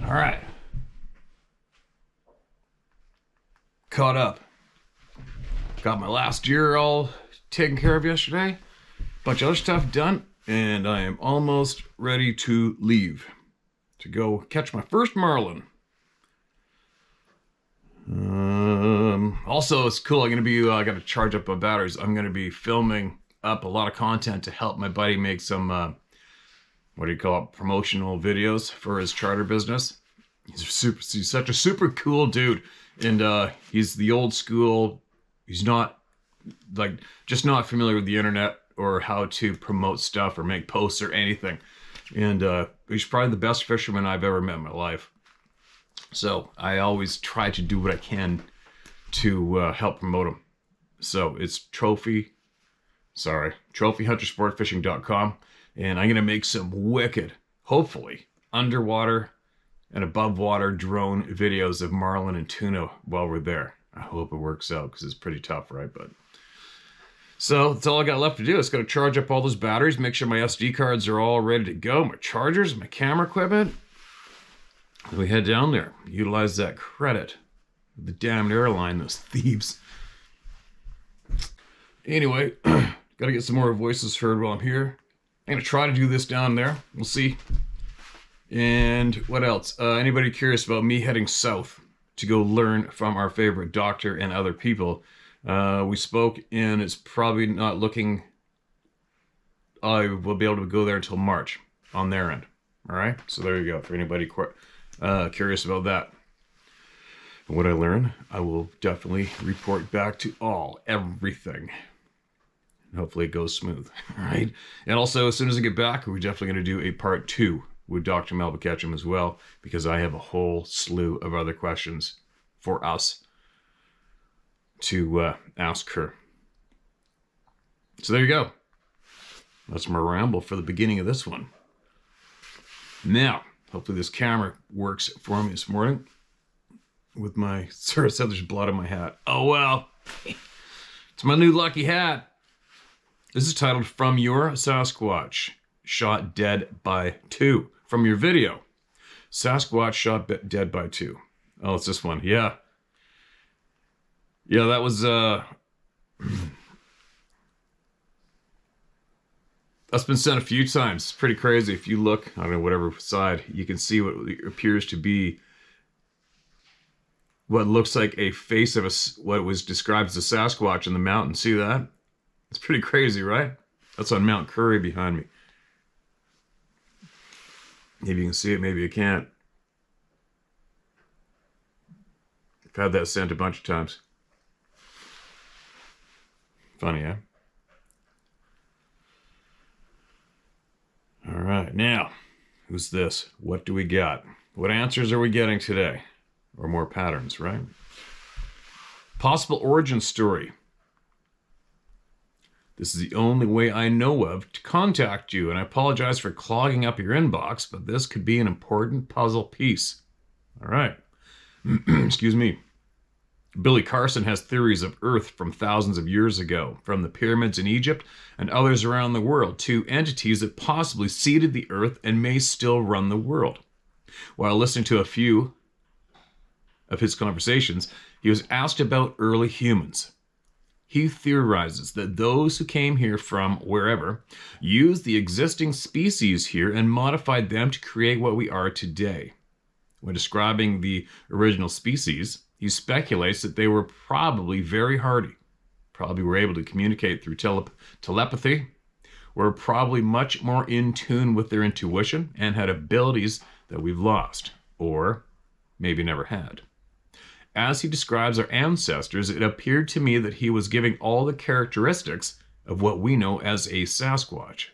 All right. Caught up. Got my last year all taken care of yesterday. Bunch of other stuff done. And I am almost ready to leave. To go catch my first marlin. Also, it's cool. I'm going to be, I got to charge up my batteries. I'm going to be filming up a lot of content to help my buddy make some, what do you call it, promotional videos for his charter business. He's such a super cool dude. And he's the old school. He's not, like, just not familiar with the internet or how to promote stuff or make posts or anything. And he's probably the best fisherman I've ever met in my life. So I always try to do what I can to help promote him. So it's trophyhuntersportfishing.com. And I'm going to make some wicked, hopefully, underwater and above water drone videos of marlin and tuna while we're there. I hope it works out because it's pretty tough, right? But so that's all I got left to do. It's got to charge up all those batteries, make sure my SD cards are all ready to go, my chargers, my camera equipment. And we head down there, utilize that credit. The damned airline, those thieves. Anyway, got to get some more voices heard while I'm here. I'm going to try to do this down there. We'll see. And what else? Anybody curious about me heading south to go learn from our favorite doctor and other people? We spoke, and it's probably not looking... I will be able to go there until March on their end. All right? So there you go. For anybody curious about that. And what I learn, I will definitely report back to everything. And hopefully it goes smooth. All right? And also, as soon as I get back, we're definitely going to do a part 2 with Dr. Melba Ketchum as well, because I have a whole slew of other questions for us to ask her. So there you go. That's my ramble for the beginning of this one. Now, hopefully this camera works for me this morning. With my, sort of said there's blood on my hat. Oh well, it's my new lucky hat. This is titled From Your Sasquatch, Shot Dead by 2. From your video, Sasquatch Shot Dead by 2. Oh, it's this one. Yeah. Yeah, that was, that's been sent a few times. It's pretty crazy. If you look, I don't know, whatever side, you can see what appears to be what looks like a face of what was described as a Sasquatch in the mountain. See that? It's pretty crazy, right? That's on Mount Curry behind me. Maybe you can see it, maybe you can't. I've had that sent a bunch of times. Funny, eh? All right, now, who's this? What do we got? What answers are we getting today? Or more patterns, right? Possible origin story. This is the only way I know of to contact you, and I apologize for clogging up your inbox, but this could be an important puzzle piece. All right. Excuse me. Billy Carson has theories of Earth from thousands of years ago, from the pyramids in Egypt and others around the world, to entities that possibly seeded the Earth and may still run the world. While listening to a few of his conversations, he was asked about early humans. He theorizes that those who came here from wherever used the existing species here and modified them to create what we are today. When describing the original species, he speculates that they were probably very hardy, probably were able to communicate through telepathy, were probably much more in tune with their intuition, and had abilities that we've lost, or maybe never had. As he describes our ancestors, it appeared to me that he was giving all the characteristics of what we know as a Sasquatch.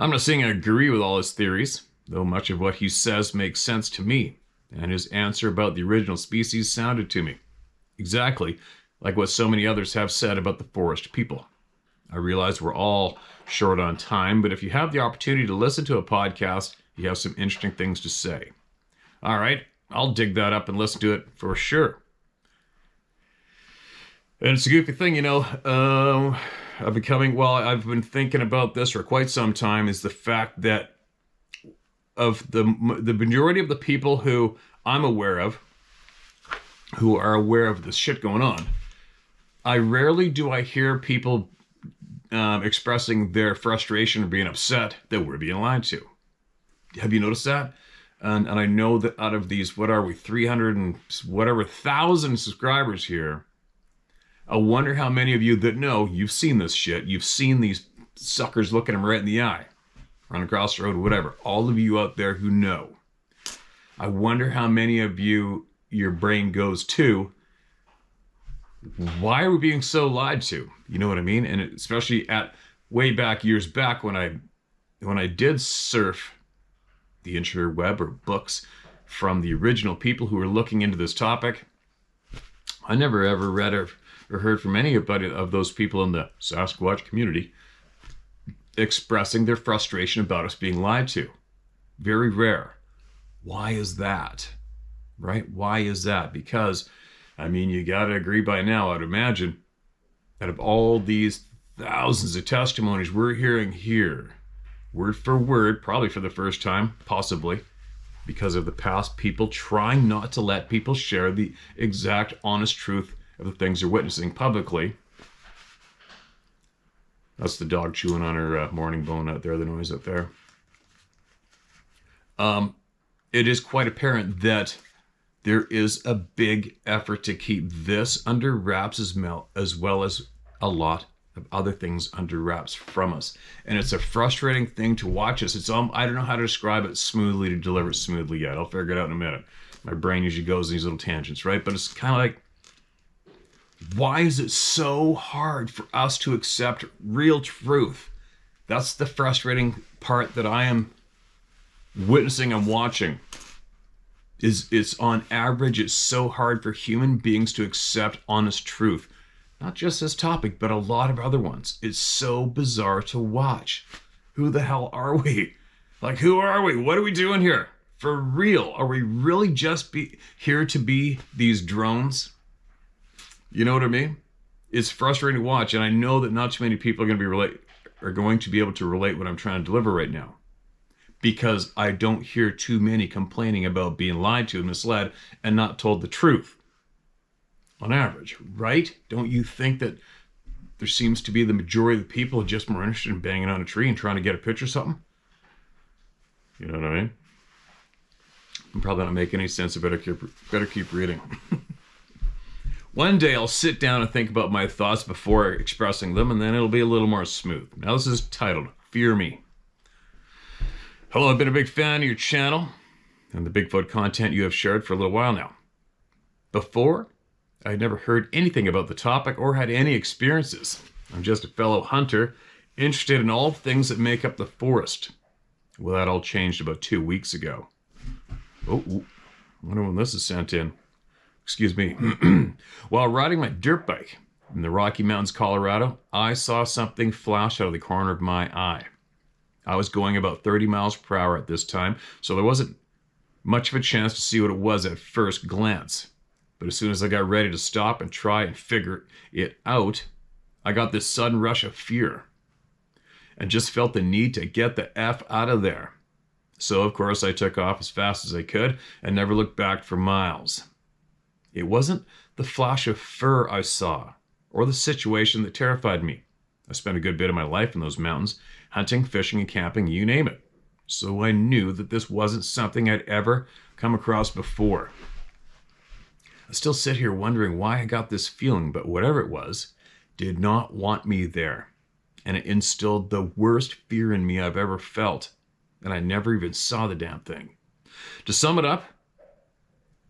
I'm not saying I agree with all his theories, though much of what he says makes sense to me, and his answer about the original species sounded to me exactly like what so many others have said about the forest people. I realize we're all short on time, but if you have the opportunity to listen to a podcast, you have some interesting things to say. All right, I'll dig that up and listen to it for sure. And it's a goofy thing, you know, I've been thinking about this for quite some time, is the fact that of the majority of the people who I'm aware of, who are aware of this shit going on, I rarely do I hear people expressing their frustration or being upset that we're being lied to. Have you noticed that? And I know that out of these, 300 and whatever thousand subscribers here, I wonder how many of you that know, you've seen this shit. You've seen these suckers looking them right in the eye, run across the road, whatever. All of you out there who know. I wonder how many of you, your brain goes to, why are we being so lied to? You know what I mean? And especially at way back, years back, when I did surf the interweb or books from the original people who were looking into this topic, I never ever read or heard from anybody of those people in the Sasquatch community expressing their frustration about us being lied to. Very rare. Why is that? Right? Why is that? Because, I mean, you got to agree by now, I'd imagine, that of all these thousands of testimonies we're hearing here, word for word, probably for the first time, possibly, because of the past people trying not to let people share the exact honest truth of the things they're witnessing publicly. That's the dog chewing on her morning bone out there, the noise out there. It is quite apparent that there is a big effort to keep this under wraps as well as a lot of other things under wraps from us. And it's a frustrating thing to watch us. I don't know how to describe it smoothly to deliver it smoothly yet. I'll figure it out in a minute. My brain usually goes in these little tangents, right? But it's kind of like, why is it so hard for us to accept real truth? That's the frustrating part that I am witnessing and watching. It's on average, it's so hard for human beings to accept honest truth. Not just this topic, but a lot of other ones. It's so bizarre to watch. Who the hell are we? Like, who are we? What are we doing here? For real? Are we really just here to be these drones? You know what I mean? It's frustrating to watch, and I know that not too many people are going to be able to relate what I'm trying to deliver right now. Because I don't hear too many complaining about being lied to and misled and not told the truth. On average, right? Don't you think that there seems to be the majority of the people just more interested in banging on a tree and trying to get a picture of something? You know what I mean? I'm probably not making any sense. I better keep reading. One day I'll sit down and think about my thoughts before expressing them, and then it'll be a little more smooth. Now this is titled, Fear Me. Hello, I've been a big fan of your channel and the Bigfoot content you have shared for a little while now. Before, I had never heard anything about the topic or had any experiences. I'm just a fellow hunter, interested in all things that make up the forest. Well, that all changed about 2 weeks ago. Oh, I wonder when this is sent in. Excuse me. While riding my dirt bike in the Rocky Mountains, Colorado, I saw something flash out of the corner of my eye. I was going about 30 miles per hour at this time, so there wasn't much of a chance to see what it was at first glance. But as soon as I got ready to stop and try and figure it out, I got this sudden rush of fear and just felt the need to get the F out of there. So, of course, I took off as fast as I could and never looked back for miles. It wasn't the flash of fur I saw or the situation that terrified me. I spent a good bit of my life in those mountains, hunting, fishing, and camping, you name it. So I knew that this wasn't something I'd ever come across before. I still sit here wondering why I got this feeling, but whatever it was, did not want me there. And it instilled the worst fear in me I've ever felt. And I never even saw the damn thing. To sum it up,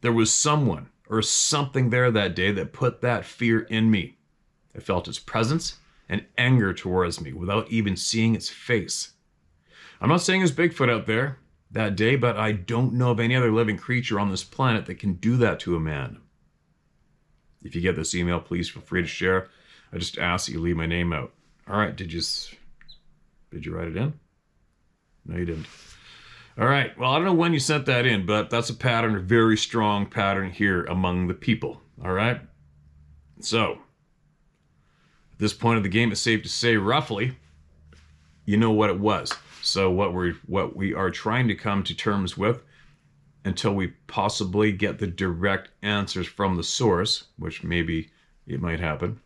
there was someone or something there that day that put that fear in me. I felt its presence and anger towards me without even seeing its face. I'm not saying there's Bigfoot out there that day, but I don't know of any other living creature on this planet that can do that to a man. If you get this email, please feel free to share. I just ask that you leave my name out. All right, did you write it in? No, you didn't. All right, well, I don't know when you sent that in, but that's a pattern, a very strong pattern here among the people. All right? So, at this point of the game, it's safe to say, roughly, you know what it was. So what we are trying to come to terms with until we possibly get the direct answers from the source, which maybe it might happen.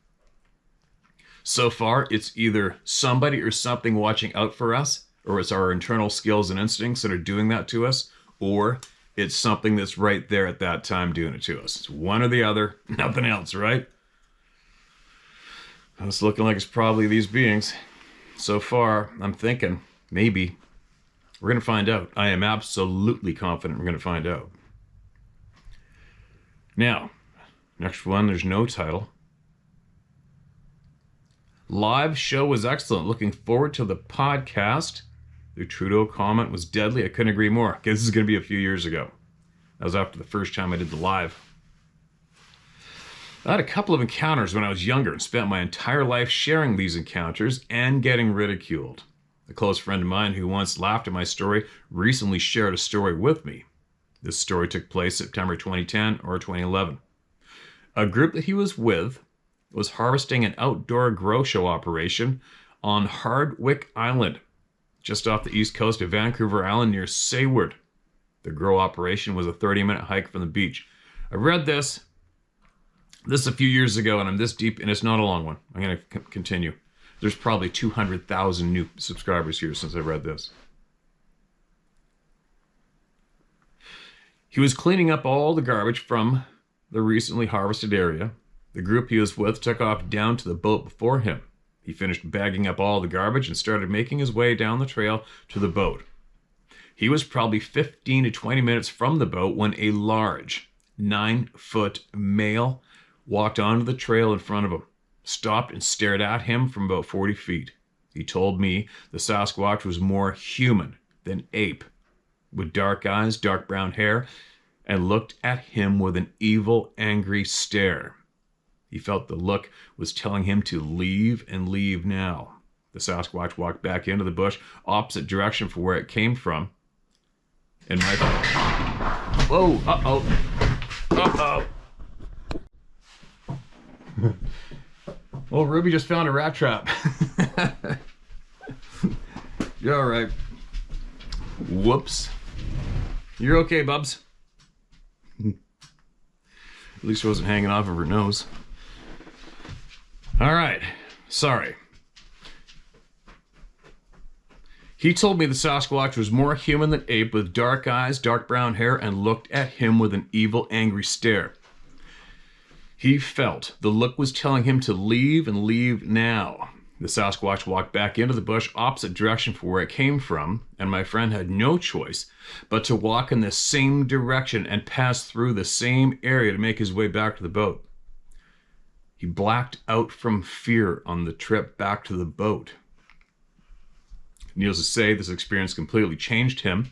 So far, it's either somebody or something watching out for us, or it's our internal skills and instincts that are doing that to us, or it's something that's right there at that time doing it to us. It's one or the other, nothing else, right? It's looking like it's probably these beings. So far, I'm thinking, maybe. We're going to find out. I am absolutely confident we're going to find out. Now, next one, there's no title. Live show was excellent. Looking forward to the podcast. The Trudeau comment was deadly. I couldn't agree more. Okay, this is going to be a few years ago. That was after the first time I did the live. I had a couple of encounters when I was younger and spent my entire life sharing these encounters and getting ridiculed. A close friend of mine who once laughed at my story recently shared a story with me. This story took place September 2010 or 2011. A group that he was with was harvesting an outdoor grow show operation on Hardwick Island, just off the east coast of Vancouver Island near Seward. The grow operation was a 30-minute hike from the beach. I read this a few years ago, and I'm this deep, and it's not a long one. I'm going to continue. There's probably 200,000 new subscribers here since I read this. He was cleaning up all the garbage from the recently harvested area. The group he was with took off down to the boat before him. He finished bagging up all the garbage and started making his way down the trail to the boat. He was probably 15 to 20 minutes from the boat when a large 9-foot male walked onto the trail in front of him, stopped and stared at him from about 40 feet. He told me the Sasquatch was more human than ape, with dark eyes, dark brown hair, and looked at him with an evil, angry stare. He felt the look was telling him to leave and leave now. The Sasquatch walked back into the bush, opposite direction from where it came from. And my... Whoa! Uh-oh! Uh-oh! Well, Ruby just found a rat trap. You're all right. Whoops. You're okay, Bubs. At least it wasn't hanging off of her nose. All right. Sorry. He told me the Sasquatch was more human than ape, with dark eyes, dark brown hair, and looked at him with an evil, angry stare. He felt the look was telling him to leave and leave now. The Sasquatch walked back into the bush, opposite direction from where it came from, and my friend had no choice but to walk in the same direction and pass through the same area to make his way back to the boat. He blacked out from fear on the trip back to the boat. Needless to say, this experience completely changed him,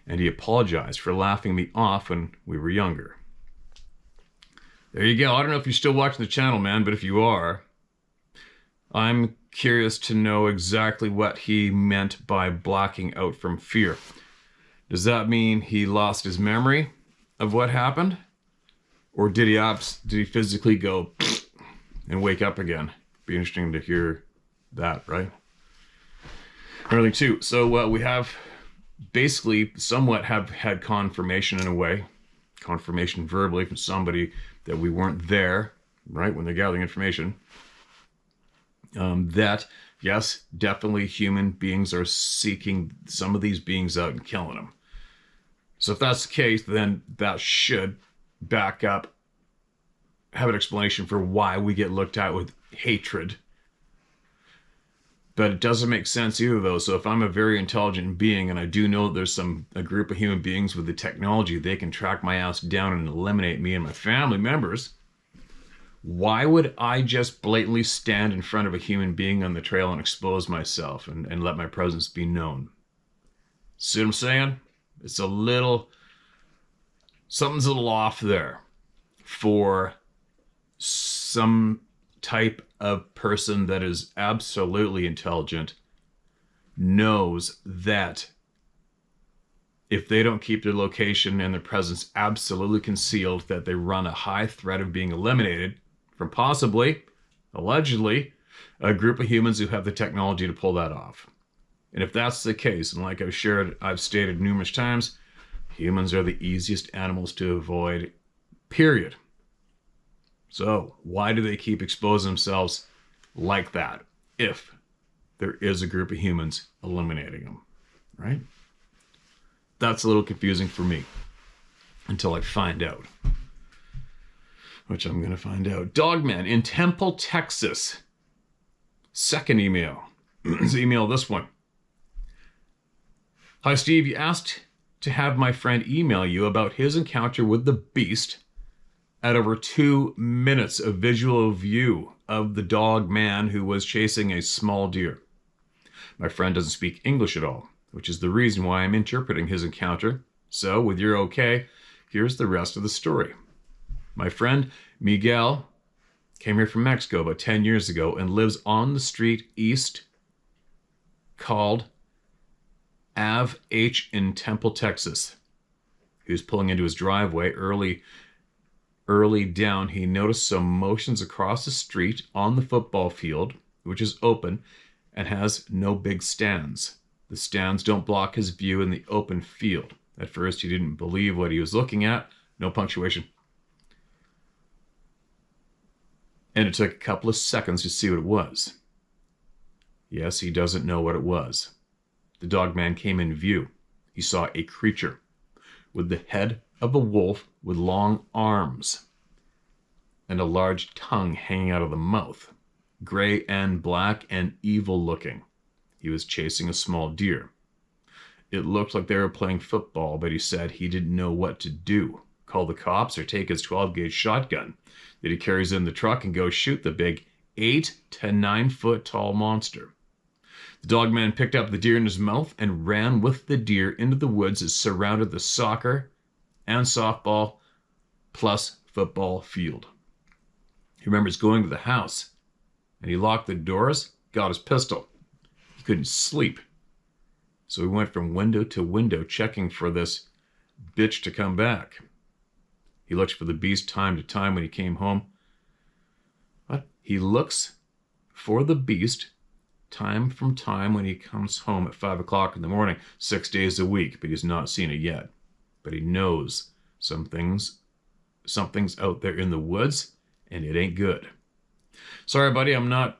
and he apologized for laughing me off when we were younger. There you go. I don't know if you're still watching the channel, man, but if you are, I'm curious to know exactly what he meant by blacking out from fear. Does that mean he lost his memory of what happened? Or did he physically go and wake up again? Be interesting to hear that, right? Everything too. So we have basically somewhat have had confirmation in a way, confirmation verbally from somebody that we weren't there, right, when they're gathering information, that, yes, definitely human beings are seeking some of these beings out and killing them. So if that's the case, then that should back up, have an explanation for why we get looked at with hatred. But it doesn't make sense either, though. So if I'm a very intelligent being, and I do know there's a group of human beings with the technology, they can track my ass down and eliminate me and my family members, why would I just blatantly stand in front of a human being on the trail and expose myself and let my presence be known? See what I'm saying? It's something's a little off there for some type of person that is absolutely intelligent, knows that if they don't keep their location and their presence absolutely concealed, that they run a high threat of being eliminated from possibly, allegedly, a group of humans who have the technology to pull that off. And if that's the case, and like I've stated numerous times, humans are the easiest animals to avoid, period. So why do they keep exposing themselves like that if there is a group of humans eliminating them, right? That's a little confusing for me until I find out, which I'm going to find out. Dogman in Temple, Texas. Second email. Let's email this one. Hi, Steve. You asked to have my friend email you about his encounter with the beast at over 2 minutes of visual view of the dog man who was chasing a small deer. My friend doesn't speak English at all, which is the reason why I'm interpreting his encounter. So, with your okay, here's the rest of the story. My friend Miguel came here from Mexico about 10 years ago and lives on the street east called Ave H in Temple, Texas. He was pulling into his driveway early down. He noticed some motions across the street on the football field, which is open and has no big stands. The stands don't block his view in the open field. At first, he didn't believe what he was looking at. No punctuation. And it took a couple of seconds to see what it was. Yes, he doesn't know what it was. The dogman came in view. He saw a creature with the head of a wolf with long arms and a large tongue hanging out of the mouth, gray and black and evil looking. He was chasing a small deer. It looked like they were playing football, but he said he didn't know what to do. Call the cops or take his 12-gauge shotgun that he carries in the truck and go shoot the big 8 to 9 foot tall monster. The dogman picked up the deer in his mouth and ran with the deer into the woods that surrounded the soccer and softball plus football field. He remembers going to the house and he locked the doors, got his pistol. He couldn't sleep. So he went from window to window checking for this bitch to come back. He looked for the beast time to time when he came home. But he looks for the beast time from time when he comes home at 5 o'clock in the morning, 6 days a week, but he's not seen it yet. But he knows something's out there in the woods, and it ain't good. Sorry, buddy, I'm not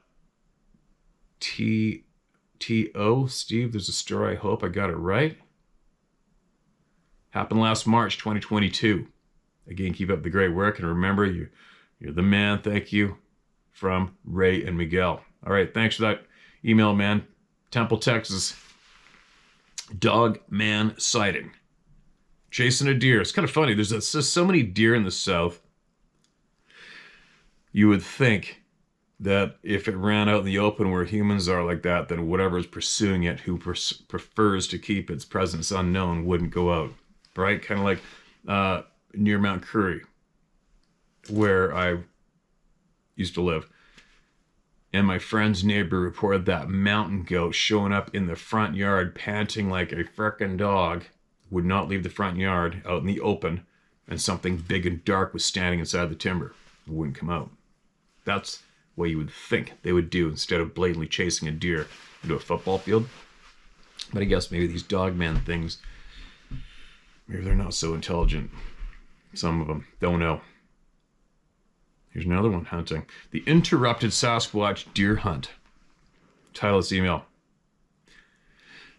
T.O. Steve, there's a story. I hope I got it right. Happened last March 2022. Again, keep up the great work, and remember, you're the man. Thank you. From Ray and Miguel. All right, thanks for that email, man. Temple, Texas. Dogman sighting. Chasing a deer. It's kind of funny. There's so many deer in the south. You would think that if it ran out in the open where humans are like that, then whatever is pursuing it, who prefers to keep its presence unknown, wouldn't go out. Right? Kind of like near Mount Curry, where I used to live. And my friend's neighbor reported that mountain goat showing up in the front yard, panting like a frickin' dog, would not leave the front yard out in the open, and something big and dark was standing inside the timber. It wouldn't come out. That's what you would think they would do instead of blatantly chasing a deer into a football field. But I guess maybe these dogman things, maybe they're not so intelligent. Some of them don't know. Here's another one hunting. The interrupted Sasquatch deer hunt. Title of this email.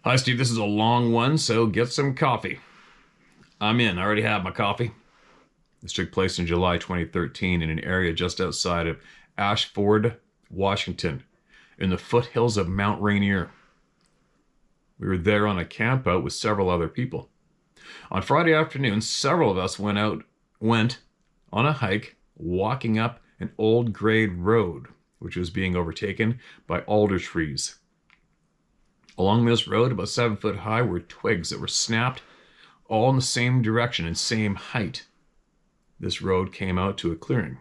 Hi, Steve. This is a long one, so get some coffee. I'm in. I already have my coffee. This took place in July 2013 in an area just outside of Ashford, Washington, in the foothills of Mount Rainier. We were there on a campout with several other people. On Friday afternoon, several of us went on a hike, walking up an old grade road, which was being overtaken by alder trees. Along this road, about 7 foot high, were twigs that were snapped all in the same direction and same height. This road came out to a clearing,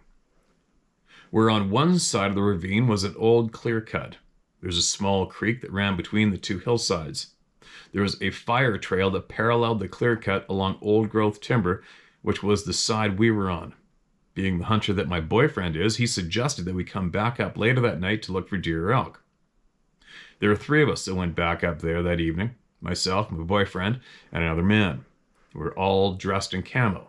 where on one side of the ravine was an old clear cut. There's a small creek that ran between the two hillsides. There was a fire trail that paralleled the clear cut along old growth timber, which was the side we were on. Being the hunter that my boyfriend is, he suggested that we come back up later that night to look for deer or elk. There were 3 of us that went back up there that evening, myself, my boyfriend, and another man. We were all dressed in camo,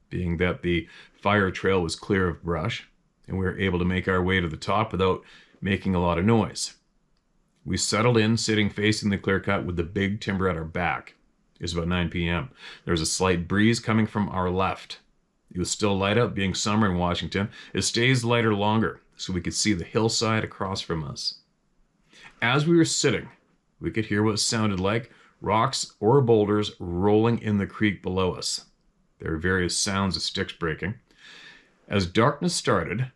being that the fire trail was clear of brush, and we were able to make our way to the top without making a lot of noise. We settled in, sitting facing the clear cut with the big timber at our back. It was about 9 p.m. There was a slight breeze coming from our left. It was still light out, being summer in Washington. It stays lighter longer, so we could see the hillside across from us. As we were sitting, we could hear what sounded like rocks or boulders rolling in the creek below us. There were various sounds of sticks breaking. As darkness started,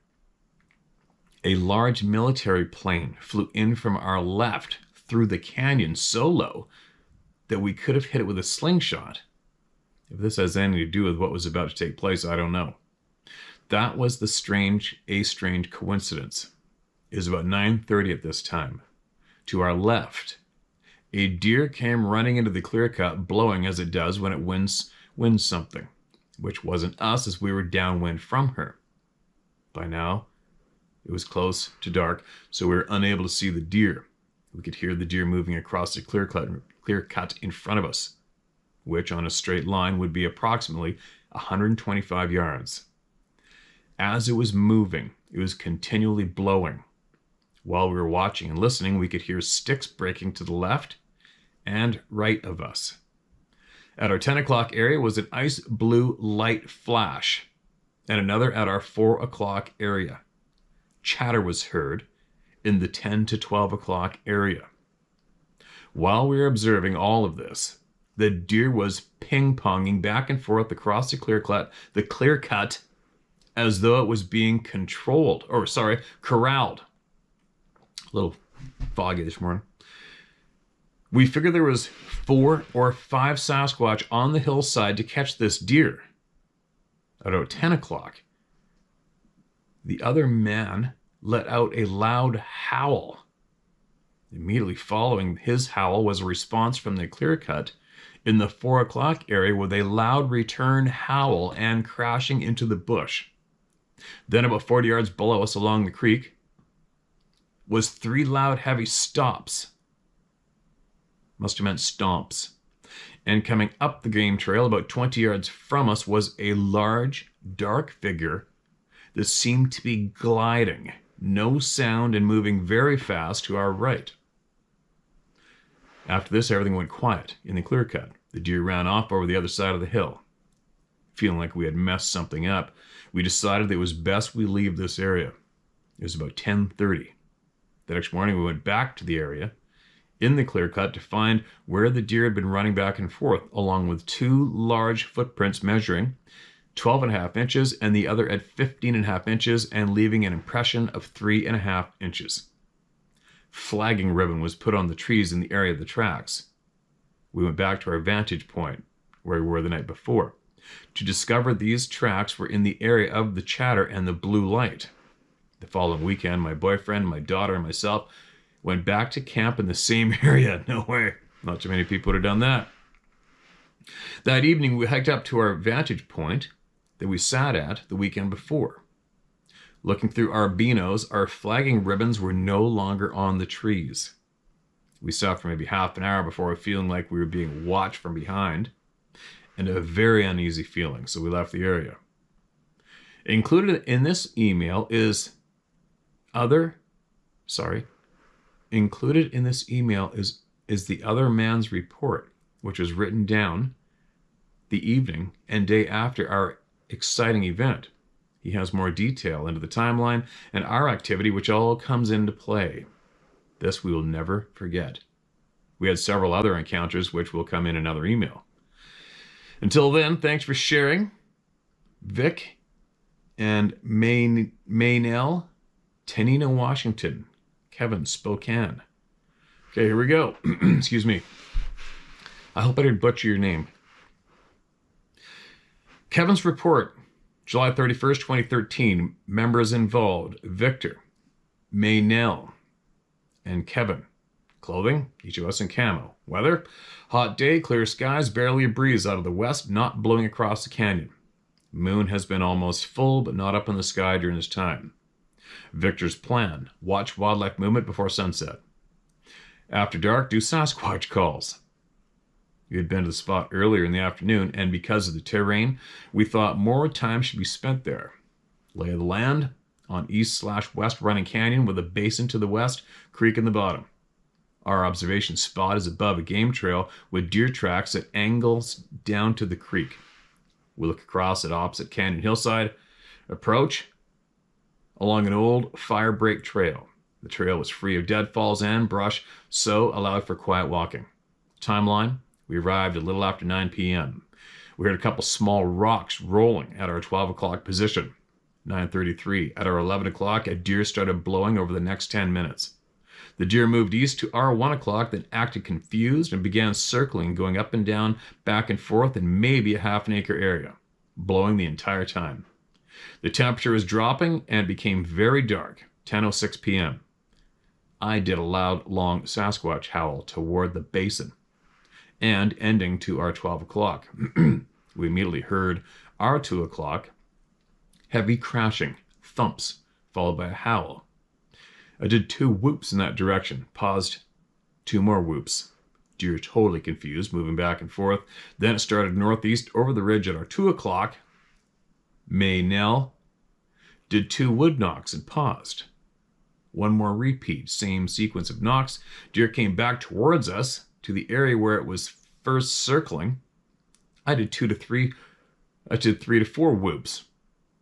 a large military plane flew in from our left through the canyon so low that we could have hit it with a slingshot. If this has anything to do with what was about to take place, I don't know. That was a strange coincidence. It was about 9:30 at this time. To our left, a deer came running into the clear cut, blowing as it does when it winds something, which wasn't us as we were downwind from her. By now, it was close to dark, so we were unable to see the deer. We could hear the deer moving across the clear cut in front of us, which on a straight line would be approximately 125 yards. As it was moving, it was continually blowing. While we were watching and listening, we could hear sticks breaking to the left and right of us. At our 10 o'clock area was an ice blue light flash, and another at our 4 o'clock area. Chatter was heard in the 10 to 12 o'clock area. While we were observing all of this, the deer was ping-ponging back and forth across the clear cut, as though it was being corralled. A little foggy this morning. We figured there was 4 or 5 Sasquatch on the hillside to catch this deer. At about 10 o'clock, the other man let out a loud howl. Immediately following his howl was a response from the clear cut in the 4 o'clock area with a loud return howl and crashing into the bush. Then about 40 yards below us along the creek was 3 loud heavy stops. Must have meant stomps. And coming up the game trail about 20 yards from us was a large, dark figure that seemed to be gliding, no sound, and moving very fast to our right. After this, everything went quiet in the clear cut. The deer ran off over the other side of the hill. Feeling like we had messed something up, we decided that it was best we leave this area. It was about 10:30. The next morning, we went back to the area in the clear cut to find where the deer had been running back and forth, along with 2 large footprints measuring 12.5 inches and the other at 15.5 inches and leaving an impression of 3.5 inches. Flagging ribbon was put on the trees in the area of the tracks. We went back to our vantage point, where we were the night before, to discover these tracks were in the area of the chatter and the blue light. The following weekend, my boyfriend, my daughter, and myself went back to camp in the same area. No way. Not too many people would have done that. That evening, we hiked up to our vantage point that we sat at the weekend before. Looking through our binos, our flagging ribbons were no longer on the trees. We sat for maybe half an hour before feeling like we were being watched from behind, and a very uneasy feeling, so we left the area. Included in this email is the other man's report, which was written down the evening and day after our exciting event. He has more detail into the timeline and our activity, which all comes into play. This we will never forget. We had several other encounters, which will come in another email. Until then, thanks for sharing. Vic and Maynell, Tanina, Washington. Kevin, Spokane. Okay, here we go. Excuse me. I hope I didn't butcher your name. Kevin's report, July 31st, 2013. Members involved: Victor, Maynell, and Kevin. Clothing, each of us in camo. Weather, hot day, clear skies, barely a breeze out of the west, not blowing across the canyon. Moon has been almost full, but not up in the sky during this time. Victor's plan: watch wildlife movement before sunset. After dark, do Sasquatch calls. We had been to the spot earlier in the afternoon, and because of the terrain, we thought more time should be spent there. Lay of the land: on east/west running canyon with a basin to the west, creek in the bottom. Our observation spot is above a game trail with deer tracks at angles down to the creek. We look across at opposite canyon hillside, approach along an old fire break trail. The trail was free of deadfalls and brush, so allowed for quiet walking. Timeline: we arrived a little after 9 p.m. We heard a couple small rocks rolling at our 12 o'clock position. 9:33. At our 11 o'clock, a deer started blowing over the next 10 minutes. The deer moved east to our 1 o'clock, then acted confused and began circling, going up and down, back and forth in maybe a half an acre area, blowing the entire time. The temperature was dropping and became very dark. 10:06 p.m. I did a loud, long Sasquatch howl toward the basin and ending to our 12 o'clock. We immediately heard our 2 o'clock, heavy crashing, thumps, followed by a howl. I did 2 whoops in that direction, paused, 2 more whoops. Deer totally confused, moving back and forth. Then it started northeast over the ridge at our 2 o'clock. Maynell did 2 wood knocks and paused. 1 more repeat, same sequence of knocks. Deer came back towards us to the area where it was first circling. I did 3 to 4 whoops.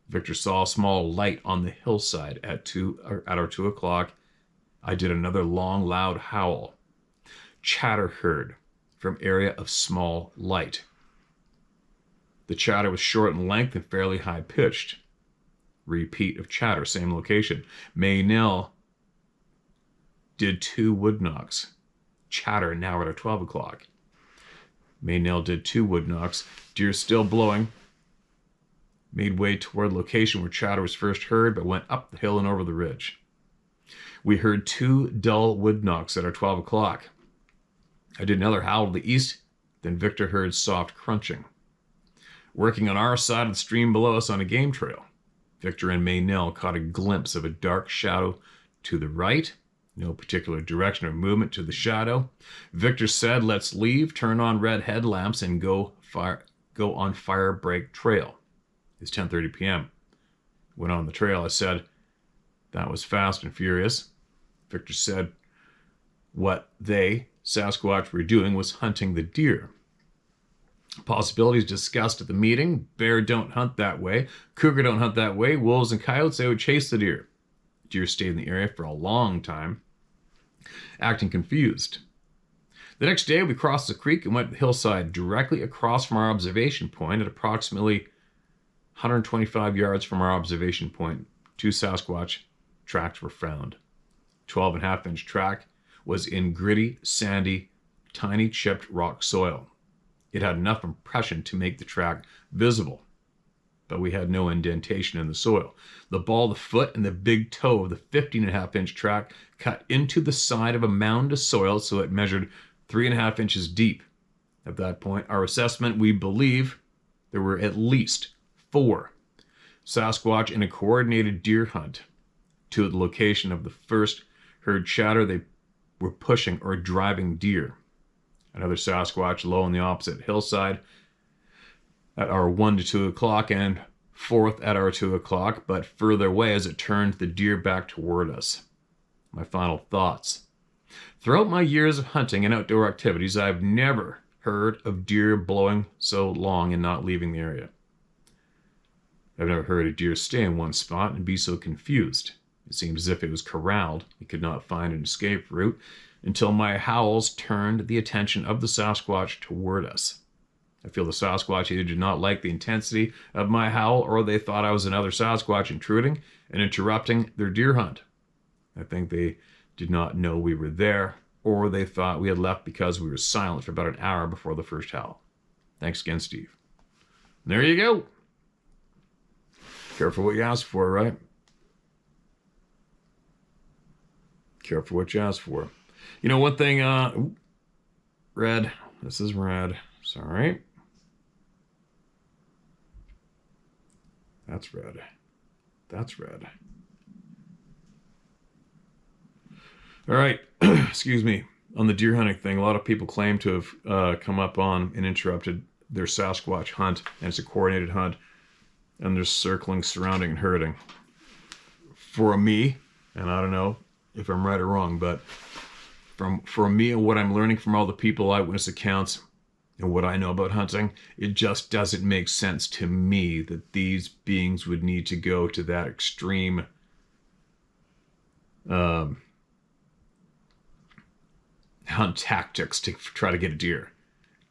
Victor saw a small light on the hillside at our 2 o'clock. I did another long, loud howl. Chatter heard from area of small light. The chatter was short in length and fairly high-pitched. Repeat of chatter, same location. Maynell did 2 wood knocks. chatter now at 12 o'clock. Maynell did 2 wood knocks. Deer still blowing. Made way toward the location where chatter was first heard, but went up the hill and over the ridge. We heard 2 dull wood knocks at 12 o'clock. I did another howl to the east, then Victor heard soft crunching. Working on our side of the stream below us on a game trail, Victor and Maynell caught a glimpse of a dark shadow to the right, no particular direction of movement to the shadow. Victor said, "Let's leave, turn on red headlamps, and go on fire break trail." It's 10:30 p.m. Went on the trail. I said, "That was fast and furious." Victor said what they, Sasquatch, were doing was hunting the deer. Possibilities discussed at the meeting: bear don't hunt that way, cougar don't hunt that way, wolves and coyotes, they would chase the deer. Deer stayed in the area for a long time, acting confused. The next day, we crossed the creek and went the hillside directly across from our observation point. At approximately 125 yards from our observation point, 2 Sasquatch tracks were found. 12.5-inch track was in gritty, sandy, tiny chipped rock soil. It had enough impression to make the track visible, but we had no indentation in the soil. The ball of the foot and the big toe of the 15.5-inch track cut into the side of a mound of soil, so it measured 3.5 inches deep. At that point, our assessment, we believe there were at least 4 Sasquatch in a coordinated deer hunt. To the location of the first heard chatter, they were pushing or driving deer. Another Sasquatch low on the opposite hillside at our 1 to 2 o'clock, and 4th at our 2 o'clock, but further away as it turned the deer back toward us. My final thoughts. Throughout my years of hunting and outdoor activities, I've never heard of deer blowing so long and not leaving the area. I've never heard a deer stay in one spot and be so confused. It seemed as if it was corralled. It could not find an escape route until my howls turned the attention of the Sasquatch toward us. I feel the Sasquatch either did not like the intensity of my howl, or they thought I was another Sasquatch intruding and interrupting their deer hunt. I think they did not know we were there, or they thought we had left because we were silent for about an hour before the first howl. Thanks again, Steve. There you go. Careful what you ask for, right? Careful what you ask for. You know, one thing, red. This is red. Sorry. That's red. That's red. All right. Excuse me. On the deer hunting thing, a lot of people claim to have come up on and interrupted their Sasquatch hunt, and it's a coordinated hunt, and they're circling, surrounding, and herding. For me, and I don't know if I'm right or wrong, but for me and what I'm learning from all the people, eyewitness accounts, and what I know about hunting, it just doesn't make sense to me that these beings would need to go to that extreme hunt tactics to try to get a deer.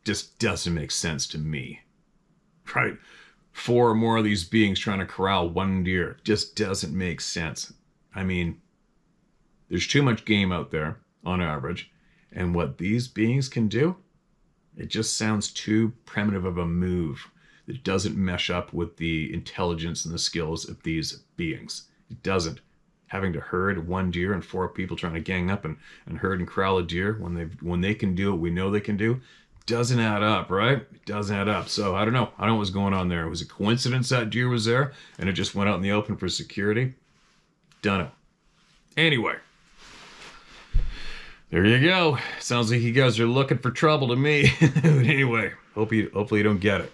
Just doesn't make sense to me. Right? 4 or more of these beings trying to corral one deer just doesn't make sense. I mean, there's too much game out there on average, and what these beings can do, it just sounds too primitive of a move that doesn't mesh up with the intelligence and the skills of these beings. It doesn't. Having to herd one deer and 4 people trying to gang up and herd and corral a deer when they can do what we know they can do, doesn't add up, right? It doesn't add up. So I don't know. I don't know what's going on there. It was a coincidence that deer was there and it just went out in the open for security. Dunno. Anyway. There you go. Sounds like you guys are looking for trouble to me. But anyway, hopefully you don't get it.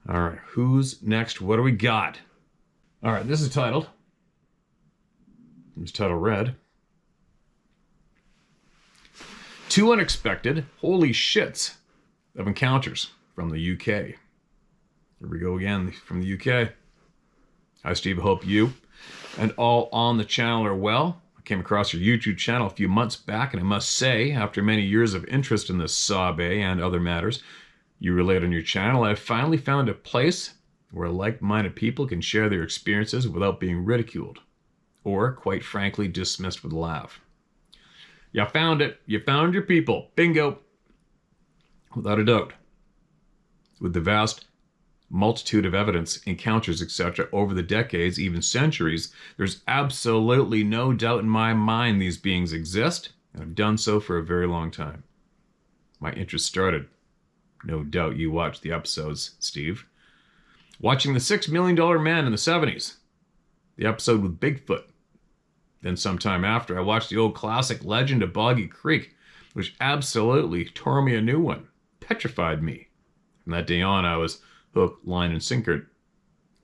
All right, who's next? What do we got? All right, this is titled. It's titled Red. 2 unexpected holy shits of encounters from the UK. Here we go again from the UK. Hi, Steve. I hope you and all on the channel are well. I came across your YouTube channel a few months back, and I must say, after many years of interest in the Sabe and other matters you relate on your channel, I've finally found a place where like-minded people can share their experiences without being ridiculed, or, quite frankly, dismissed with a laugh. You found it. You found your people. Bingo. Without a doubt. With the vast multitude of evidence, encounters, etc., over the decades, even centuries, there's absolutely no doubt in my mind these beings exist, and have done so for a very long time. My interest started. No doubt you watched the episodes, Steve. Watching the $6 Million Man in the 70s. The episode with Bigfoot. Then sometime after, I watched the old classic Legend of Boggy Creek, which absolutely tore me a new one. Petrified me. From that day on, I was hook, line, and sinker.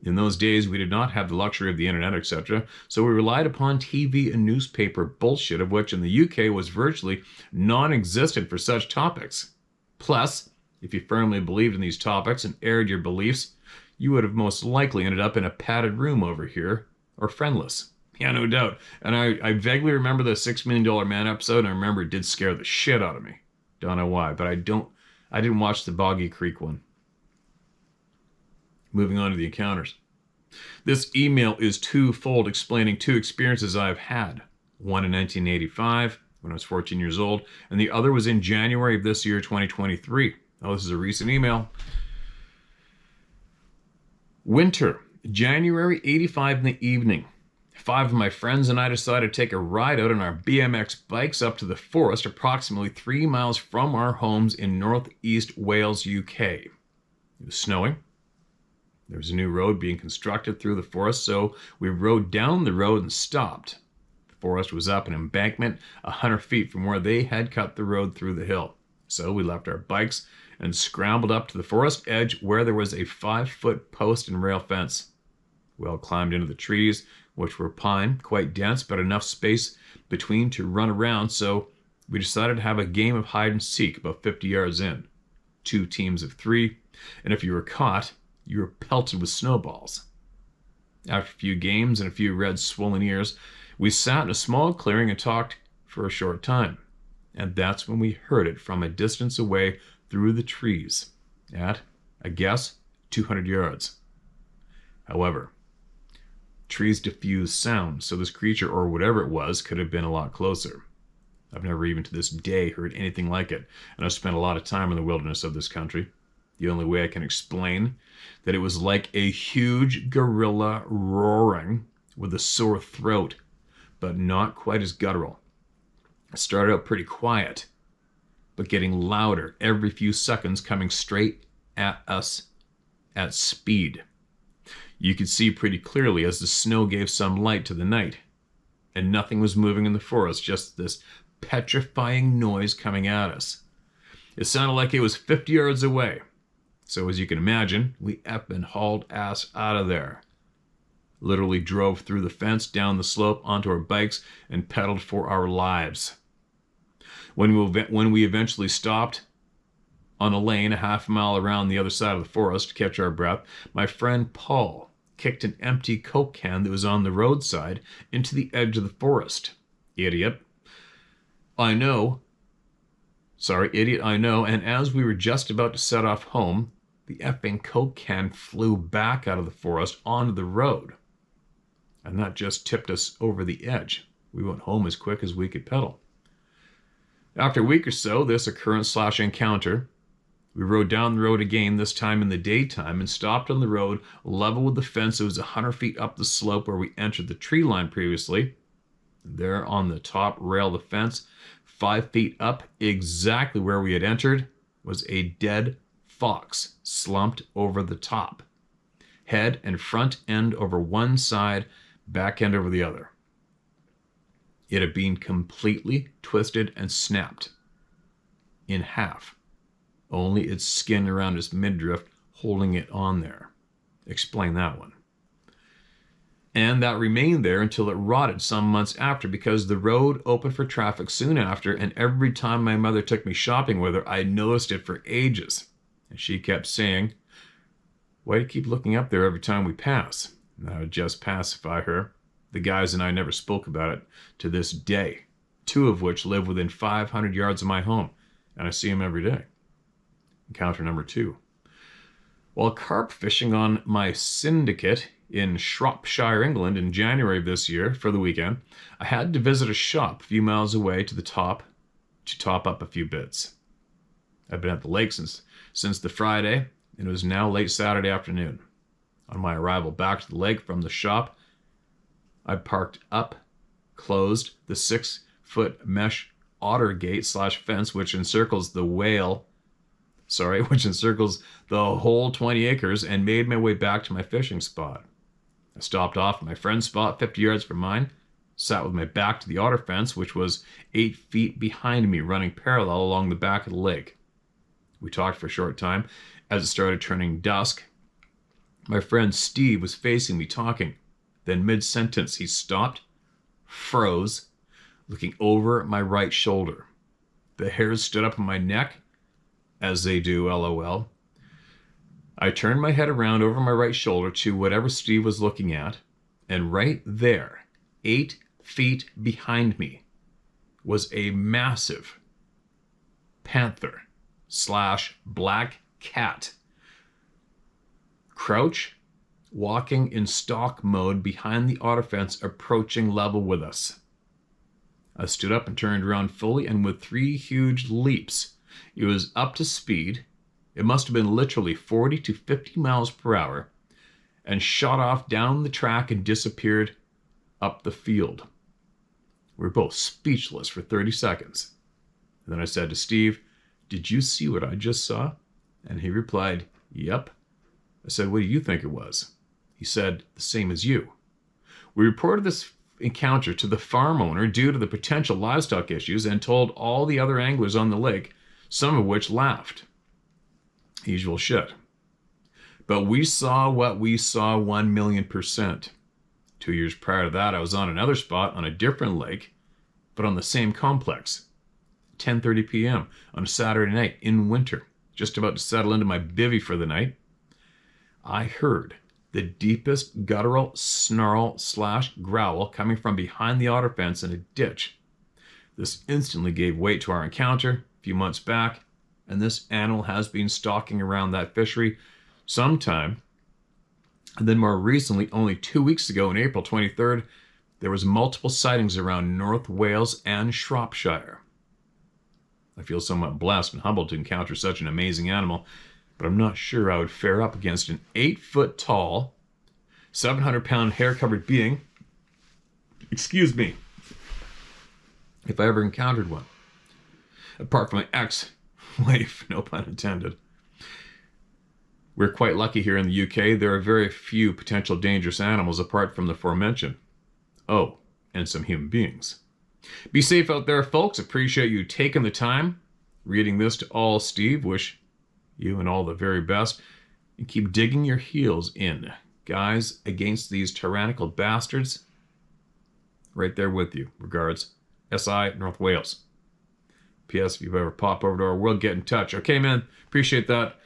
In those days, we did not have the luxury of the internet, etc., so we relied upon TV and newspaper bullshit, of which in the UK was virtually non-existent for such topics. Plus, if you firmly believed in these topics and aired your beliefs, you would have most likely ended up in a padded room over here, or friendless. Yeah, no doubt. And I vaguely remember the $6 Million Man episode, and I remember it did scare the shit out of me. Don't know why, but I didn't watch the Boggy Creek one. Moving on to the encounters. This email is twofold, explaining two experiences I've had. One in 1985, when I was 14 years old, and the other was in January of this year, 2023. Oh, this is a recent email. Winter, January 85 in the evening. 5 of my friends and I decided to take a ride out on our BMX bikes up to the forest approximately 3 miles from our homes in northeast Wales, UK. It was snowing. There was a new road being constructed through the forest, so we rode down the road and stopped. The forest was up an embankment 100 feet from where they had cut the road through the hill. So we left our bikes and scrambled up to the forest edge where there was a 5-foot post and rail fence. We all climbed into the trees, which were pine, quite dense, but enough space between to run around, so we decided to have a game of hide and seek about 50 yards in. 2 teams of 3, and if you were caught, you were pelted with snowballs. After a few games and a few red swollen ears, we sat in a small clearing and talked for a short time. And that's when we heard it from a distance away through the trees at, I guess, 200 yards. However, trees diffuse sound, so this creature or whatever it was could have been a lot closer. I've never even to this day heard anything like it, and I've spent a lot of time in the wilderness of this country. The only way I can explain that it was like a huge gorilla roaring with a sore throat, but not quite as guttural. It started out pretty quiet, but getting louder every few seconds, coming straight at us at speed. You could see pretty clearly as the snow gave some light to the night, and nothing was moving in the forest, just this petrifying noise coming at us. It sounded like it was 50 yards away. So as you can imagine, we effing hauled ass out of there. Literally drove through the fence, down the slope, onto our bikes, and pedaled for our lives. When we eventually stopped on a lane a half mile around the other side of the forest to catch our breath, my friend Paul kicked an empty Coke can that was on the roadside into the edge of the forest. Idiot, I know, and as we were just about to set off home, the effing Coke can flew back out of the forest onto the road. And that just tipped us over the edge. We went home as quick as we could pedal. After a week or so, this occurrence/encounter, we rode down the road again, this time in the daytime, and stopped on the road level with the fence. It was 100 feet up the slope where we entered the tree line previously. There on the top rail of the fence, 5 feet up, exactly where we had entered, was a dead fox slumped over the top. Head and front end over one side, back end over the other. It had been completely twisted and snapped in half. Only its skin around its midriff holding it on there. Explain that one. And that remained there until it rotted some months after, because the road opened for traffic soon after, and every time my mother took me shopping with her, I noticed it for ages. And she kept saying, "Why do you keep looking up there every time we pass?" And I would just pacify her. The guys and I never spoke about it to this day, 2 of which live within 500 yards of my home, and I see them every day. Encounter number 2. While carp fishing on my syndicate in Shropshire, England in January of this year for the weekend, I had to visit a shop a few miles away to top up a few bits. I've been at the lake since the Friday, and it was now late Saturday afternoon. On my arrival back to the lake from the shop, I parked up, closed the 6-foot mesh otter gate / fence, which encircles the whole 20 acres, and made my way back to my fishing spot. I stopped off at my friend's spot 50 yards from mine, sat with my back to the otter fence, which was 8 feet behind me, running parallel along the back of the lake. We talked for a short time. As it started turning dusk, my friend Steve was facing me talking. Then mid-sentence, he stopped, froze, looking over my right shoulder. The hairs stood up on my neck, as they do, LOL. I turned my head around over my right shoulder to whatever Steve was looking at, and right there, 8 feet behind me, was a massive panther / black cat. Crouch, walking in stalk mode behind the otter fence, approaching level with us. I stood up and turned around fully, and with 3 huge leaps, it was up to speed. It must have been literally 40 to 50 miles per hour, and shot off down the track and disappeared up the field. We were both speechless for 30 seconds. And then I said to Steve, "Did you see what I just saw?" And he replied, "Yep." I said, "What do you think it was?" He said, "The same as you." We reported this encounter to the farm owner due to the potential livestock issues, and told all the other anglers on the lake, some of which laughed. Usual shit. But we saw what we saw 1,000,000%. 2 years prior to that, I was on another spot on a different lake, but on the same complex. 10:30 p.m. on a Saturday night in winter, just about to settle into my bivvy for the night. I heard the deepest guttural snarl / growl coming from behind the otter fence in a ditch. This instantly gave weight to our encounter a few months back, and this animal has been stalking around that fishery sometime. And then more recently, only 2 weeks ago, on April 23rd, there was multiple sightings around North Wales and Shropshire. I feel somewhat blessed and humbled to encounter such an amazing animal, but I'm not sure I would fare up against an 8-foot tall, 700-pound hair-covered being, if I ever encountered one. Apart from my ex-wife, no pun intended. We're quite lucky here in the UK. There are very few potential dangerous animals apart from the aforementioned. Oh, and some human beings. Be safe out there, folks. Appreciate you taking the time reading this to all. Steve, wish you and all the very best. And keep digging your heels in, guys, against these tyrannical bastards. Right there with you. Regards, SI, North Wales. P.S. If you ever pop over to our world, get in touch. Okay, man. Appreciate that.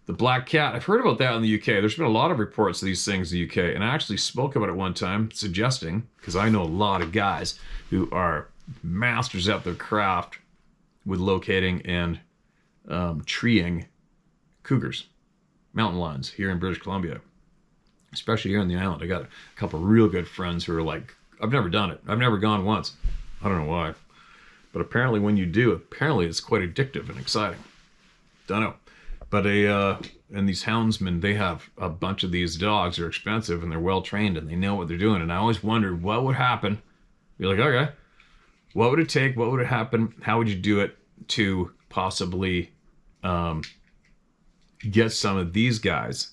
The black cat. I've heard about that in the UK. There's been a lot of reports of these things in the UK. And I actually spoke about it one time, suggesting, because I know a lot of guys who are masters at their craft with locating and treeing cougars, mountain lions here in British Columbia, especially here on the island. I got a couple of real good friends who are like, I've never done it. I've never gone once. I don't know why. But apparently when you do, apparently it's quite addictive and exciting. Don't know. But and these houndsmen, they have a bunch of these dogs. They're expensive and they're well trained and they know what they're doing. And I always wondered what would happen. You're like, okay, what would it take? What would it happen? How would you do it to possibly get some of these guys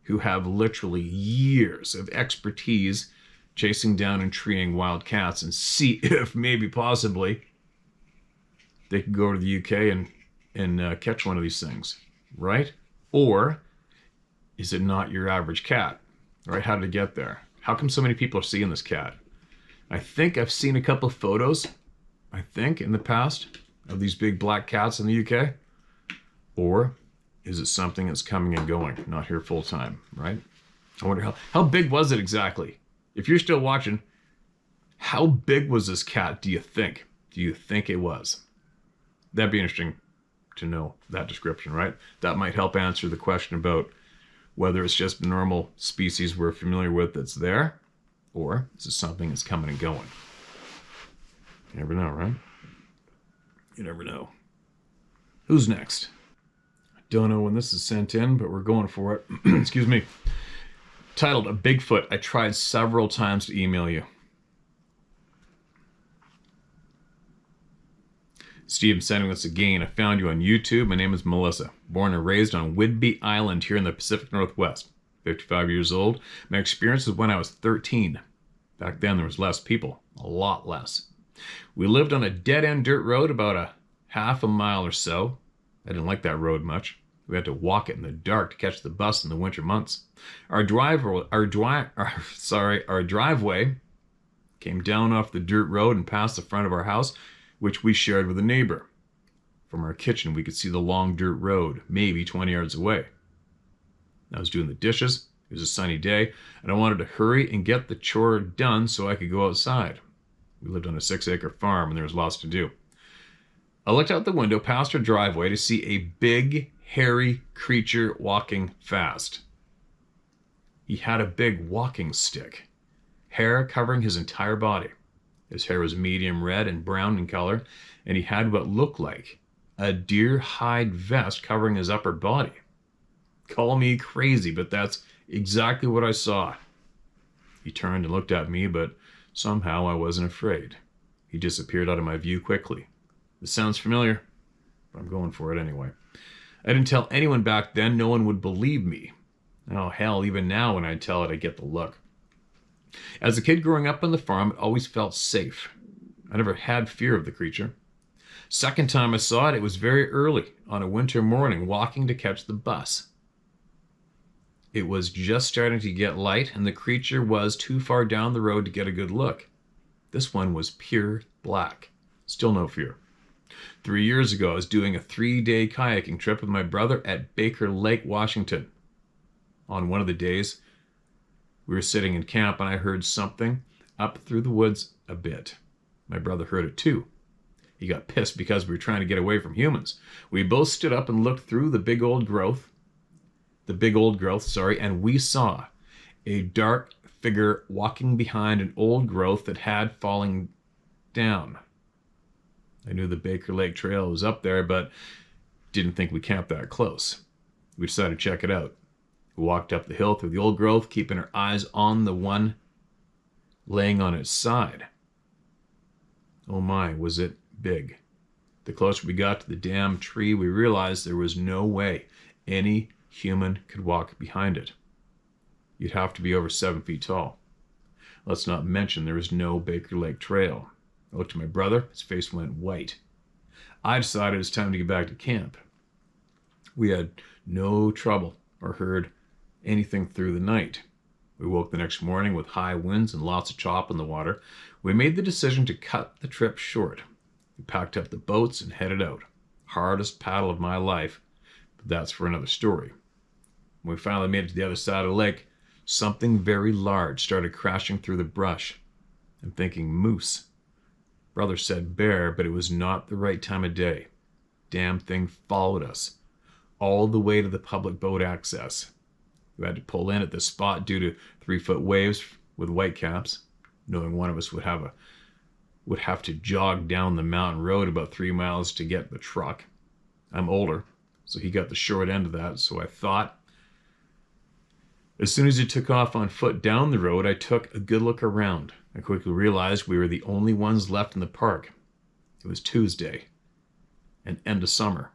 who have literally years of expertise chasing down and treeing wild cats, and see if maybe possibly they could go to the UK and catch one of these things, right? Or is it not your average cat, right? How did it get there? How come so many people are seeing this cat? I think I've seen a couple of photos, in the past, of these big black cats in the UK. Or is it something that's coming and going, not here full time, right? I wonder how big was it exactly? If you're still watching, how big was this cat, do you think? Do you think it was? That'd be interesting to know that description, right? That might help answer the question about whether it's just a normal species we're familiar with that's there, or this is something that's coming and going. You never know, right? You never know. Who's next? I don't know when this is sent in, but we're going for it. Excuse me. Titled, A Bigfoot. I tried several times to email you. Steve, I'm sending this again. I found you on YouTube. My name is Melissa. Born and raised on Whidbey Island here in the Pacific Northwest. 55 years old. My experience was when I was 13. Back then there was less people. A lot less. We lived on a dead-end dirt road about a half a mile or so. I didn't like that road much. We had to walk it in the dark to catch the bus in the winter months. Our driveway came down off the dirt road and past the front of our house, which we shared with a neighbor. From our kitchen, we could see the long dirt road, maybe 20 yards away. I was doing the dishes. It was a sunny day, and I wanted to hurry and get the chore done so I could go outside. We lived on a 6-acre farm, and there was lots to do. I looked out the window past our driveway to see a big, hairy creature walking fast. He had a big walking stick, hair covering his entire body. His hair was medium red and brown in color, and he had what looked like a deer hide vest covering his upper body. Call me crazy, but that's exactly what I saw. He turned and looked at me, but somehow I wasn't afraid. He disappeared out of my view quickly. This sounds familiar, but I'm going for it anyway. I didn't tell anyone back then. No one would believe me. Oh, hell, even now when I tell it, I get the look. As a kid growing up on the farm, it always felt safe. I never had fear of the creature. Second time I saw it, it was very early on a winter morning, walking to catch the bus. It was just starting to get light, and the creature was too far down the road to get a good look. This one was pure black. Still no fear. 3 years ago, I was doing a 3-day kayaking trip with my brother at Baker Lake, Washington. On one of the days, we were sitting in camp, and I heard something up through the woods a bit. My brother heard it too. He got pissed because we were trying to get away from humans. We both stood up and looked through the big old growth, and we saw a dark figure walking behind an old growth that had fallen down. I knew the Baker Lake Trail was up there, but didn't think we camped that close. We decided to check it out. We walked up the hill through the old growth, keeping our eyes on the one laying on its side. Oh my, was it big. The closer we got to the damn tree, we realized there was no way any human could walk behind it. You'd have to be over 7 feet tall. Let's not mention there was no Baker Lake Trail. I looked at my brother, his face went white. I decided it was time to get back to camp. We had no trouble or heard anything through the night. We woke the next morning with high winds and lots of chop in the water. We made the decision to cut the trip short. We packed up the boats and headed out. Hardest paddle of my life, but that's for another story. When we finally made it to the other side of the lake, something very large started crashing through the brush. I'm thinking moose. Brother said bear, but it was not the right time of day. Damn thing followed us all the way to the public boat access. We had to pull in at this spot due to 3-foot waves with white caps, knowing one of us would have to jog down the mountain road about 3 miles to get the truck. I'm older, so he got the short end of that, so I thought. As soon as he took off on foot down the road, I took a good look around. I quickly realized we were the only ones left in the park. It was Tuesday, and end of summer.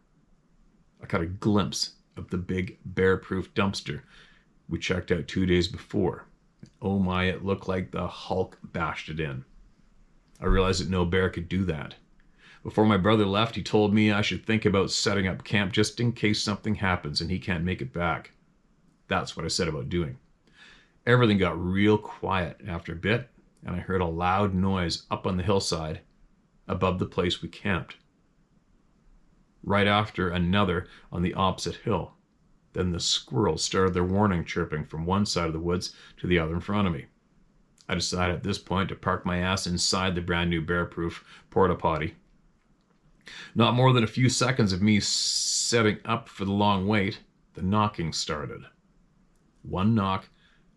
I caught a glimpse of the big bear-proof dumpster we checked out 2 days before. Oh my, it looked like the Hulk bashed it in. I realized that no bear could do that. Before my brother left, he told me I should think about setting up camp just in case something happens and he can't make it back. That's what I said about doing. Everything got real quiet after a bit, and I heard a loud noise up on the hillside above the place we camped. Right after, another on the opposite hill. Then the squirrels started their warning chirping from one side of the woods to the other in front of me. I decided at this point to park my ass inside the brand new bear-proof porta potty. Not more than a few seconds of me setting up for the long wait, the knocking started. One knock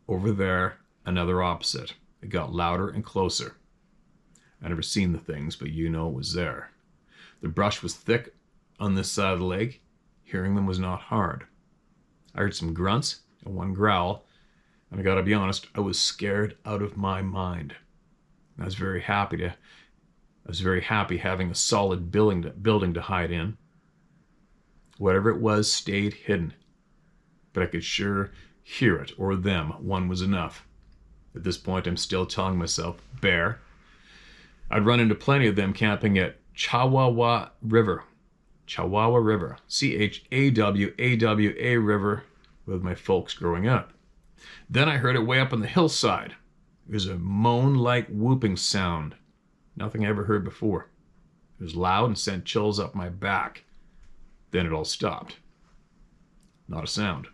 over there, another opposite. It got louder and closer. I never seen the things, but you know it was there. The brush was thick on this side of the lake. Hearing them was not hard. I heard some grunts and one growl, and I gotta be honest, I was scared out of my mind. I was very happy having a solid building to hide in. Whatever it was stayed hidden, but I could sure hear it, or them. One was enough. At this point, I'm still telling myself, bear. I'd run into plenty of them camping at Chawawa River. Chawawa River. Chawawa River with my folks growing up. Then I heard it way up on the hillside. It was a moan-like whooping sound. Nothing I ever heard before. It was loud and sent chills up my back. Then it all stopped. Not a sound.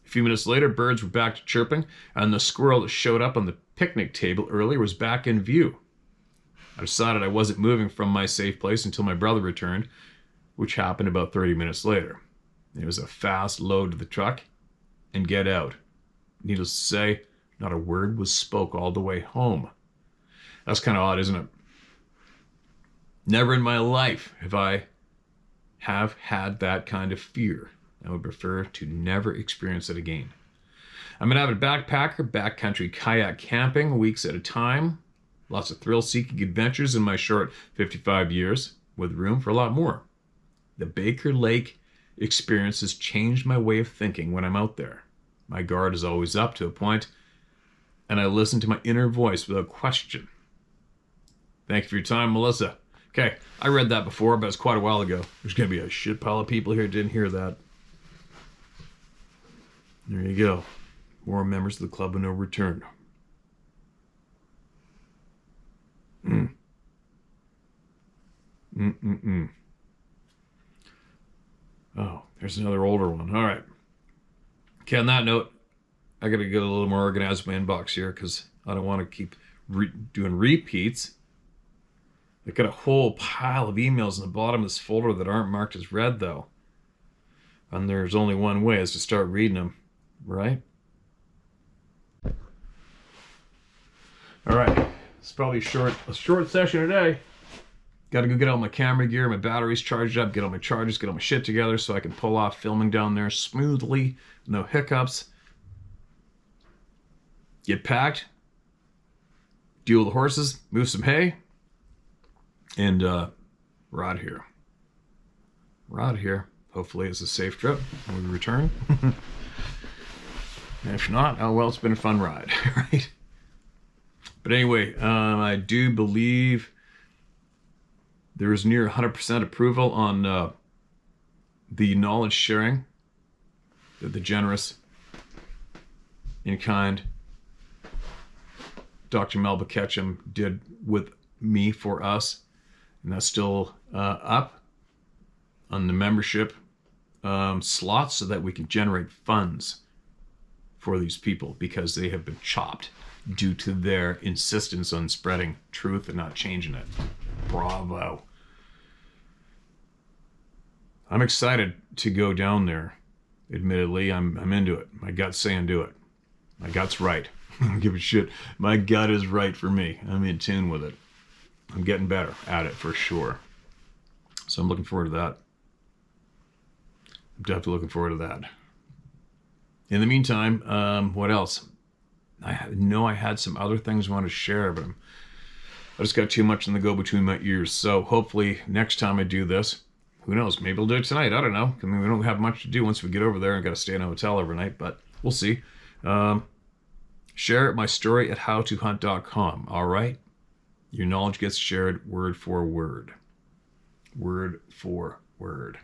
A few minutes later, birds were back to chirping, and the squirrel that showed up on the picnic table earlier was back in view. I decided I wasn't moving from my safe place until my brother returned, which happened about 30 minutes later. It was a fast load to the truck and get out. Needless to say, not a word was spoke all the way home. That's kind of odd, isn't it? Never in my life have had that kind of fear. I would prefer to never experience it again. I'm an avid backpacker, backcountry kayak camping weeks at a time. Lots of thrill-seeking adventures in my short 55 years, with room for a lot more. The Baker Lake experience has changed my way of thinking when I'm out there. My guard is always up to a point, and I listen to my inner voice without question. Thank you for your time, Melissa. Okay, I read that before, but it's quite a while ago. There's going to be a shit pile of people here who didn't hear that. There you go. More members of the Club of No Return. Oh, there's another older one. All right. Okay, on that note, I got to get a little more organized with my inbox here because I don't want to keep doing repeats. I got a whole pile of emails in the bottom of this folder that aren't marked as read, though. And there's only one way, is to start reading them, right? All right. It's probably a short session today. Got to go get all my camera gear, my batteries charged up, get all my charges, get all my shit together so I can pull off filming down there smoothly, no hiccups. Get packed, deal with the horses, move some hay, and we're out of here. We're out of here. Hopefully it's a safe trip when we return. And if not, oh well, it's been a fun ride, right? But anyway, I do believe there is near 100% approval on the knowledge sharing that the generous, in-kind Dr. Melba Ketchum did with me for us. And that's still up on the membership slots so that we can generate funds for these people because they have been chopped due to their insistence on spreading truth and not changing it. Bravo. I'm excited to go down there. Admittedly, I'm into it. My gut's saying do it. My gut's right. I don't give a shit. My gut is right for me. I'm in tune with it. I'm getting better at it for sure. So I'm looking forward to that. I'm definitely looking forward to that. In the meantime, what else? I know I had some other things I wanted to share, but I just got too much in the go between my ears. So hopefully next time I do this, who knows, maybe I'll do it tonight. I don't know. I mean, we don't have much to do once we get over there and got to stay in a hotel overnight, but we'll see. Share my story at howtohunt.com. All right? Your knowledge gets shared word for word. Word for word.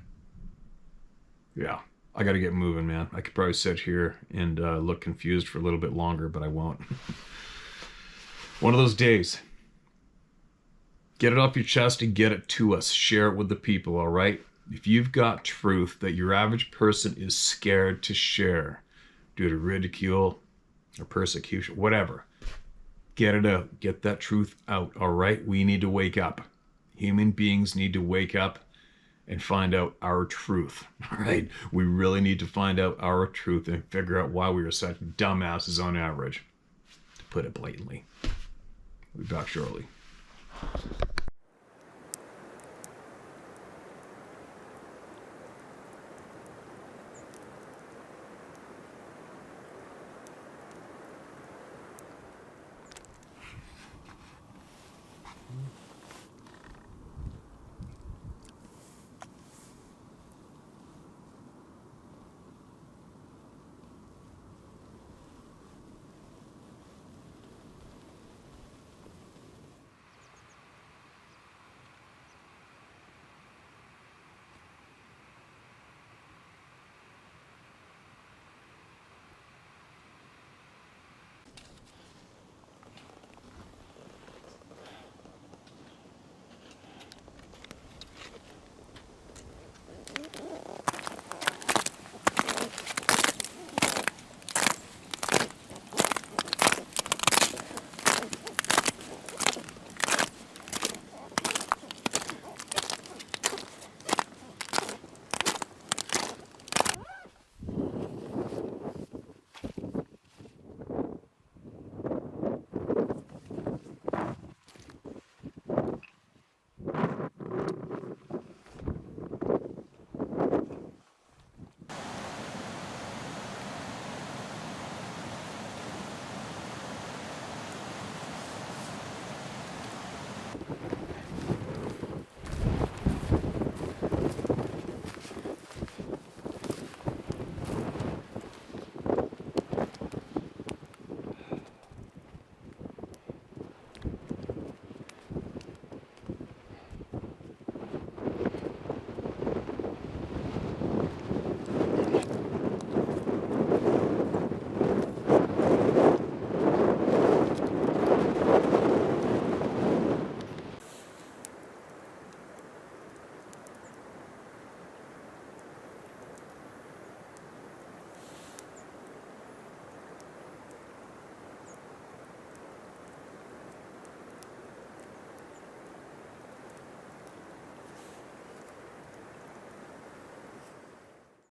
Yeah. I got to get moving, man. I could probably sit here and look confused for a little bit longer, but I won't. One of those days. Get it off your chest and get it to us. Share it with the people, all right? If you've got truth that your average person is scared to share due to ridicule or persecution, whatever, get it out. Get that truth out, all right? We need to wake up. Human beings need to wake up and find out our truth. All right, we really need to find out our truth and figure out why we are such dumbasses on average, to put it blatantly. We'll be back shortly.